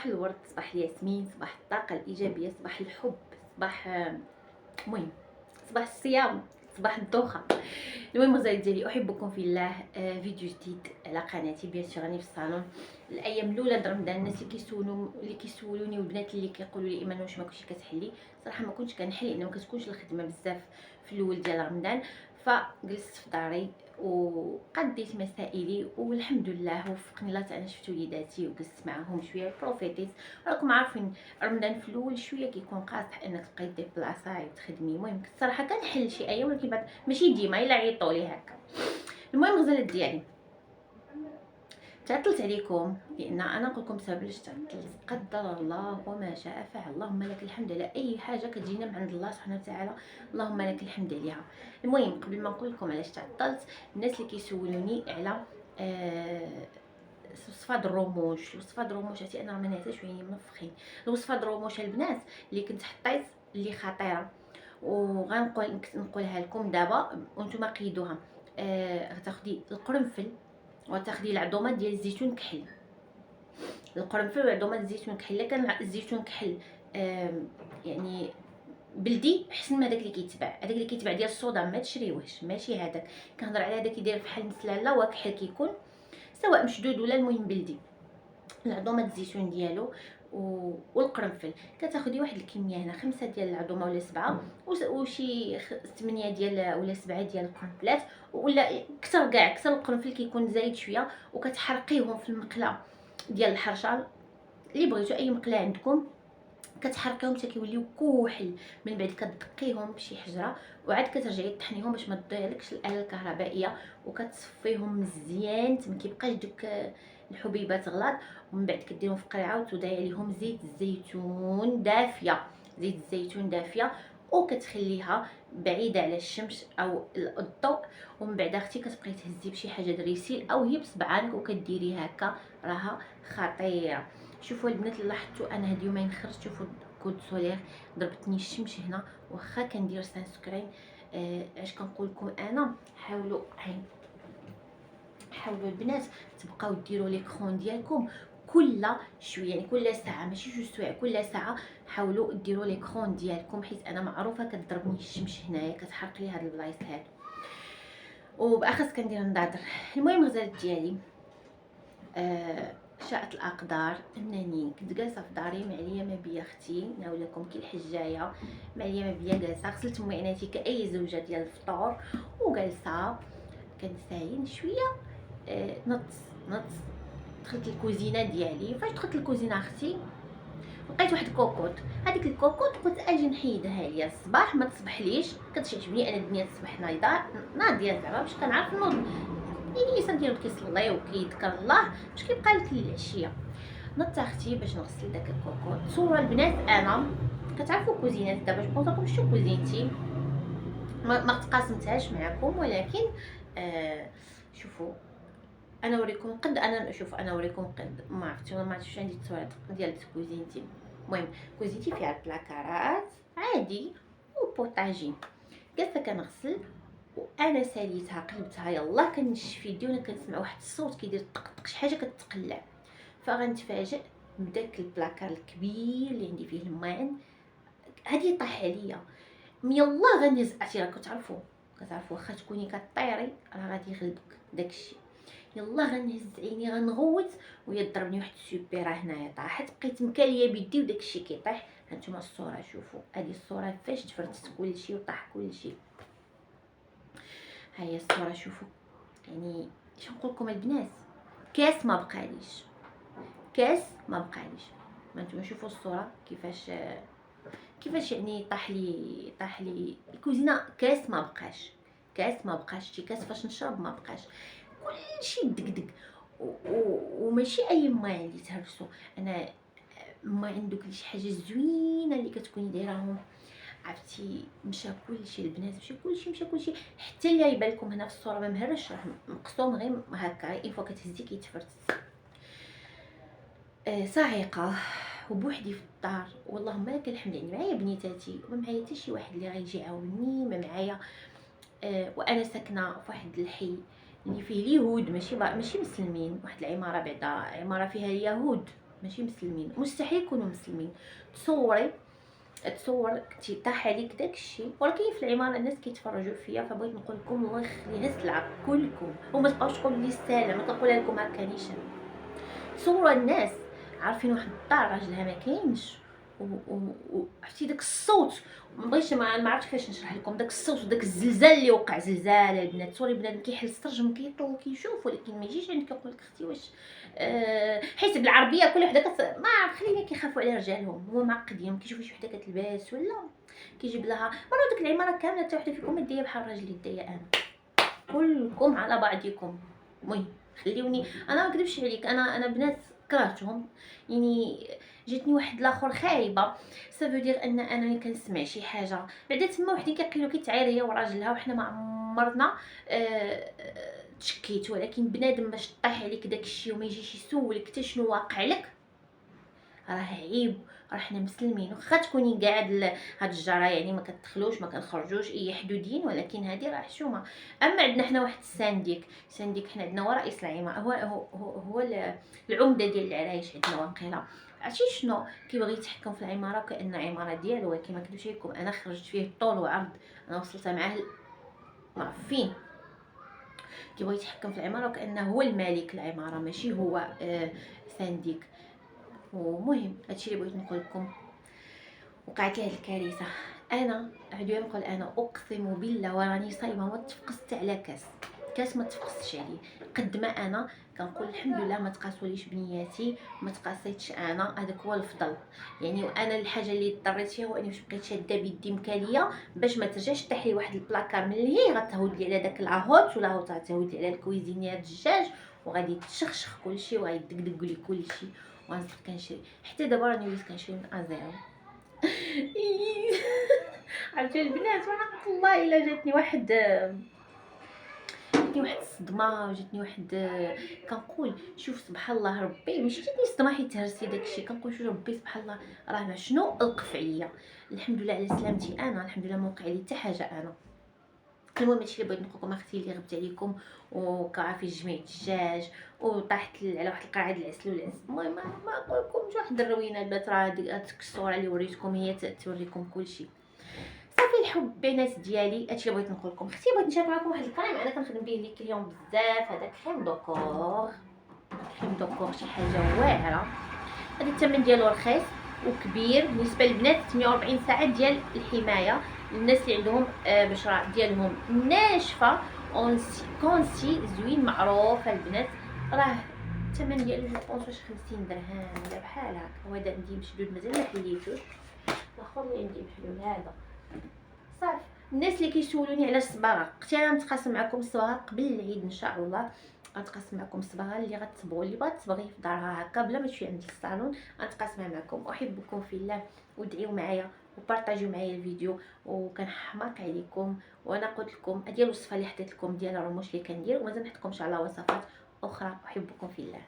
صباح الورد، صباح الياسمين، صباح الطاقه الايجابيه، صباح الحب، صباح المهم صباح الصيام، صباح الدوخه. المهم غزالي ديالي، احبكم في الله. فيديو جديد على قناتي. بيان سور راني في الصالون الايام الاولى د رمضان. الناس اللي كيسولوني والبنات اللي كيقولوا لي ايمان واش ما كنتش كتحلي، صراحه ما كنتش كنحل لان ما كتكونش الخدمه بزاف في الاول ديال رمضان. فجلست في داري وقضيت مسائلي والحمد لله وفقني الله. انا شفت وليداتي وجلست معاهم شويه بروفيتيت. راكم عارفين رمضان في الاول شويه كيكون قاصح انك تبقاي دير بلاصه وتخدمي. المهم الصراحه كنحل شي ايام ولكن بعد ماشي ديما الا عيطوا لي هكا. المهم غزالات ديالي، تعطلت عليكم لان انا نقول لكم سبب علاش تعطلت. قدر الله وما شاء فعل. اللهم لك الحمد على اي حاجه كتجينا من عند الله سبحانه وتعالى، اللهم لك الحمد عليها. المهم قبل ما نقول لكم علاش تعطلت، الناس اللي كيسولوني على وصفه الرموش. وصفه الرموش عرفتي انا ما نعساش وعيني منفخين. الوصفه الرموش البنات اللي كنت حطيت اللي خطيره نقولها لكم دابا وانتم قيدوها. غتاخدي القرنفل وتاخدي العظومه ديال الزيتون كحل. القرنفل وعظومه الزيتون كحل. الا كان الزيتون كحل يعني بلدي احسن من هذاك اللي كيتباع. هذاك اللي كيتباع ديال الصودا ما تشريوهش، ماشي هذاك. كنهضر على هذاك يدير بحال مسلاله وكحل كيكون سواء مشدود ولا المهم بلدي. العظومه الزيتون ديالو والقرنفل كتاخدي واحد الكميه هنا 5 ديال العظومه ولا 7 وشي 8 ديال ولا 7 ديال القرنفلات ولا اكثر كاع. اكثر القرنفل كيكون زايد شويه وكتحرقيهم في المقله ديال الحرشه اللي بغيتو اي مقله عندكم. كتحرقيهم حتى كيوليو كحل. من بعد كتدقيهم بشي حجره وعاد كترجعي تطحنيهم باش ما تضيعلكش الاله الكهربائيه وكتصفيهم مزيان ما كيبقاش دوك الحبيبات غلاط. ومن بعد كديرهم في قرعه وتوضعي عليهم زيت الزيتون دافيه. زيت الزيتون دافيه وكتخليها بعيده على الشمس او الضوء. ومن بعد اختي كتبقاي تهزي بشي حاجه دريسيل او هي بصبعانك وكديري هكا راها خطيره. شوفوا البنات اللي لاحظتوا انا هاد اليومين خرجت شوفوا كود سولير ضربتني الشمس هنا واخا كندير سان سكرين. اش كنقول لكم انا حاولوا البنات تبقاو ديروا لي كرون ديالكم كل شويه، يعني كل ساعه ماشي جوج سوايع، كل ساعه حاولوا ديروا لي كرون ديالكم حيت انا معروفه كتضربني الشمس هنايا كتحرق لي هاد البلايص هادو وباخص كندير نضاضر. المهم غزالت ديالي، شاءت الاقدار انني كنت جالسه في داري معليا ما بيا اختي ناولكم كي الحجايه معليا ما بيا جالسه غسلت معيناتي كاي زوجه ديال الفطور وجالسه كنساين شويه. نط دخلت الكوزينه ديالي. فاش دخلت الكوزينه اختي لقيت واحد الكوكوط. هذيك الكوكوط قلت اجي نحيدها ليا الصباح ما تصبحليش. كتعجبني انا الدنيا تصبح ناضيه زعما باش كنعرف نوض. يعني الانسان ديالو كيصلي وكيذكر الله باش كيبقى لك للعشيه. نضت اختي باش نغسل داك الكوكوط. صوره البنات انا كتعرفوا كوزينات دابا جو بونطكم شو كوزينتي ما تقاسمتهاش معكم ولكن شوفوا انا اوريكم قد انا شوف انا اوريكم قد ما عرفتش ما عرفتش عندي التصويرات ديال كوزينتي. المهم كوزينتي فيها البلاكارات عادي وبوطاجي. جالسه كنغسل وانا ساليتها قلبتها يلاه كنشف يدي وانا كنسمع واحد الصوت كيدير طق شي حاجه كتقلع. فغنتفاجئ بداك البلاكار الكبير اللي عندي فيه الماعن هادي طاح عليا. يلاه غنهز عرفتي راه كتعرفوا واخا تكوني كطيري راه غادي يغلبك داكشي. يلا غنهز عيني غنغوت وهي ضربني واحد السوبيره هنايا طاحت. بقيت مكاليه بيدي وداكشي كيطيح. هانتوما الصوره شوفوا هذه الصوره فاش تفرتت كلشي وطاح كلشي. ها هي الصوره شوفوا. يعني اش نقول لكم البنات كاس ما بقاليش. ما نتوما شوفوا الصوره كيفاش يعني طاح لي الكوزينه. كاس ما بقاش شي كاس فاش نشرب ما بقاش. كلشي دقدق وماشي اي ماء اللي تهرسوا. انا ما عندك شي حاجه زوينه اللي كتكوني دايراهم عرفتي. مشى كلشي البنات مشى كلشي حتى اللي يبان لكم هنا في الصوره ما مهرش راه مقسوم غير هكا. فوا كتهزي كيتفرت. صاعقه وبوحدي في الدار والله لك الحمد. يعني معايا بنيتاتي وما معايا حتى شي واحد اللي غيجي يعاوني ما معايا. وانا ساكنه في واحد الحي اللي فيه اليهود ماشي مسلمين. واحد العماره بعدا عماره فيها اليهود ماشي مسلمين، مستحيل يكونوا مسلمين. تصور كنتي طاح عليك داكشي، ولكن في العماره الناس كيتفرجوا فيا، فبغيت نقول لكم الله يخلي غير كلكم، وما تبقاوش تقولوا لي السلام، ما كنقولها لكم هكا نيشان. تصوروا الناس عارفين واحد الدار راجلها ما كاينش، وعرفتي داك الصوت، مبغيتش ما عرفتش كيفاش نشرح لكم داك الصوت وداك الزلزال اللي وقع، زلزال البنات. تصوري بنادم كيحل السرجم كيطول كيشوف، ولكن ما يجيش عندك يقول لك اختي واش حيت بالعربيه كل وحده ما عرف، خلينا كيخافوا على رجالهم، هو معقدين كيشوفوا شي وحده كتلبس ولا كيجيب لها مرة ديك العماره كامله حتى وحده فيكم دايه بحال راجلي دايه انا، كلكم على بعضكم. المهم خليوني انا ما نكذبش عليك، انا بنات كرهتهم، يعني جاتني واحد الاخر خايبه، سافو دير ان انا كنسمع شي حاجه بعدا تما وحدين كيقيلوا كيتعاير هي وراجلها، وحنا ما عمرنا تشكيت. ولكن بنادم باش طيح عليك داكشي وما يجيش يسولك حتى شنو واقع لك، راه عيب. راه حنا مسلمين، واخا تكوني قاعد هاد الجرا يعني ما كتدخلوش ما كنخرجوش اي حدودين، ولكن هذه راه حشومه. اما عندنا حنا واحد السانديك حنا عندنا هو رئيس العماره، هو العمده ديال العرايش عندنا واقيلا. عرفتي شنو كيبغي يتحكم في العماره كأن عماره ديالو، ولكن ما كنتش لكم انا خرجت فيه طول وعرض، انا وصلت معاه معفين. كيبغي يتحكم في العماره وكأنه هو المالك العماره ماشي هو سانديك. ومهم هادشي اللي بغيت نقول لكم، وقعت لي هاد الكارثه. انا عدويا نقول انا اقسم بالله وراني صايمه ما تفقست على كاس ما تفقستش عليه. قد ما انا كنقول الحمد لله ما تقاسوليش بنياتي، ما تقاسيتش انا، هذاك هو الفضل يعني. وانا الحاجه اللي اضطريت فيها هو اني باش بقيت شاده بيدي مكاليه باش ما ترجعش طيح لي واحد البلاكار من اللي غتهود لي على داك لاهوت، ولا غتهود لي على الكويزينيير الدجاج، وغادي تشخشخ كلشي وغادي يدقدق لي كلشي، وغنبقى كنشري. حتى دابا راني وليت كنشري من ازيرو. عرفتي البنات وحق الله الا جاتني واحد الصدمه، وجاتني واحد كنقول شوف سبحان الله ربي، ماشي جاتني صدمه حيت هرستي داكشي، كنقول شوف ربي سبحان الله راه شنو القف عليا. الحمد لله على سلامتي انا، الحمد لله ما وقع لي حتى حاجه انا. المهم هادشي اللي بغيت نقول لكم اختي اللي غبت عليكم، وكافي جميع الدجاج وطاحت على واحد القرعه د العسل والعسل. المهم ما نقولكمش واحد الروينه البنات، راه ديك الصوره اللي وريتكم هي توريكم كلشي. صافي الحب بنات ديالي، هادشي اللي بغيت نقول لكم. اختي بغيت نشارك معكم واحد الكريم انا كنخدم به ليك اليوم بزاف، هذا كريم دوكور شي حاجه واعره. هذا الثمن ديالو رخيص وكبير بالنسبه للبنات، 48 ساعه ديال الحمايه للناس اللي عندهم بشره ديالهم ناشفه، كونسي زوين معروف البنات. راه الثمن ديالو جو بونس واش 50 درهم ولا بحال هكا. وهذا عندي مشدود مازال ما حليتوش، الاخر اللي عندي محلول هذا صافي. الناس اللي كيسولوني على الصباغه، اختي انا نتقاسم معكم الصباغه قبل العيد ان شاء الله، غنتقاسم معكم الصباغه اللي غتصبغوا، اللي بغات تصبغي في دارها هكا بلا ما تمشي عند الصالون غنتقاسمها معكم. احبكم في الله، ودعيو معايا وبارطاجيو معايا الفيديو، وكنحماق عليكم. وانا قلت لكم هذه الوصفه اللي حطيت لكم ديال الرموش اللي كندير، ومازال نحطكمش على وصفات اخرى. احبكم في الله.